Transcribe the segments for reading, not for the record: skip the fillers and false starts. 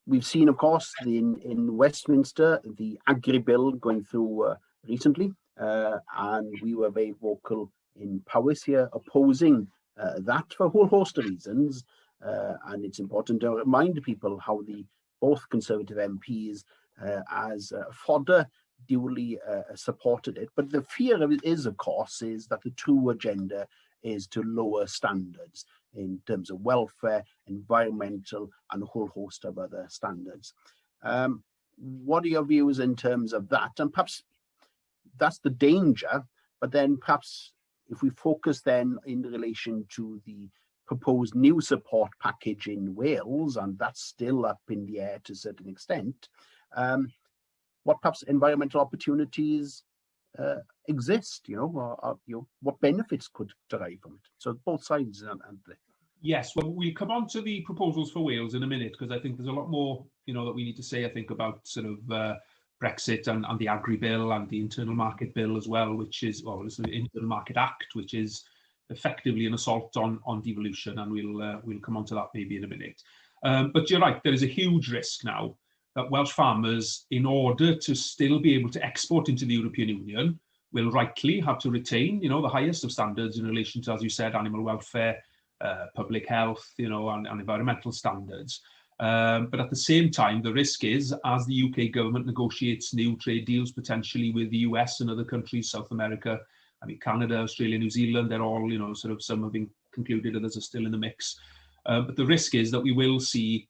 we've seen, of course, in Westminster, the Agri Bill going through recently, and we were very vocal in Powys here opposing that for a whole host of reasons. And it's important to remind people how both Conservative MPs as fodder duly supported it. But the fear of it is, of course, is that the true agenda is to lower standards in terms of welfare, environmental, and a whole host of other standards. What are your views in terms of that? And perhaps that's the danger, but then perhaps if we focus then in relation to the proposed new support package in Wales, and that's still up in the air to a certain extent, what perhaps environmental opportunities exist, or what benefits could derive from it? So both sides. Yes, well, we'll come on to the proposals for Wales in a minute, because I think there's a lot more, that we need to say, I think, about sort of Brexit and the Agri Bill and the Internal Market Bill as well, which is, it's the Internal Market Act, which is effectively an assault on devolution, and we'll come on to that maybe in a minute. But you're right, there is a huge risk now that Welsh farmers, in order to still be able to export into the European Union, will rightly have to retain, the highest of standards in relation to, as you said, animal welfare, public health, and environmental standards. But at the same time, the risk is, as the UK government negotiates new trade deals potentially with the US and other countries, South America, Canada, Australia, New Zealand, they're all, sort of, some have been concluded, others are still in the mix. But the risk is that we will see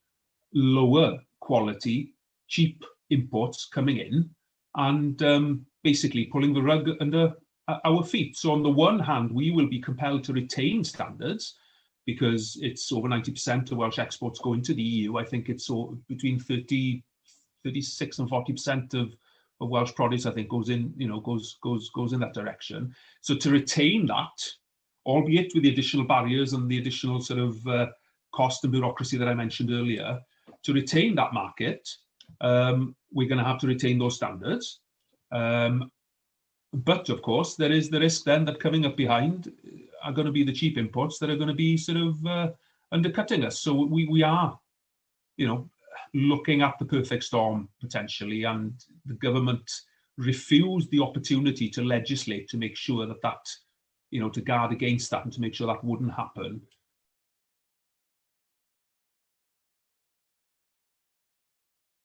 lower quality, cheap imports coming in and basically pulling the rug under our feet. So on the one hand, we will be compelled to retain standards because it's over 90% of Welsh exports going to the EU. I think it's between 36 and 40% of Welsh produce, I think, goes in that direction. So to retain that, albeit with the additional barriers and the additional sort of cost and bureaucracy that I mentioned earlier, to retain that market, we're going to have to retain those standards. But of course, there is the risk then that coming up behind are going to be the cheap imports that are going to be sort of undercutting us. So we are, looking at the perfect storm potentially, and the government refused the opportunity to legislate to make sure that, to guard against that and to make sure that wouldn't happen.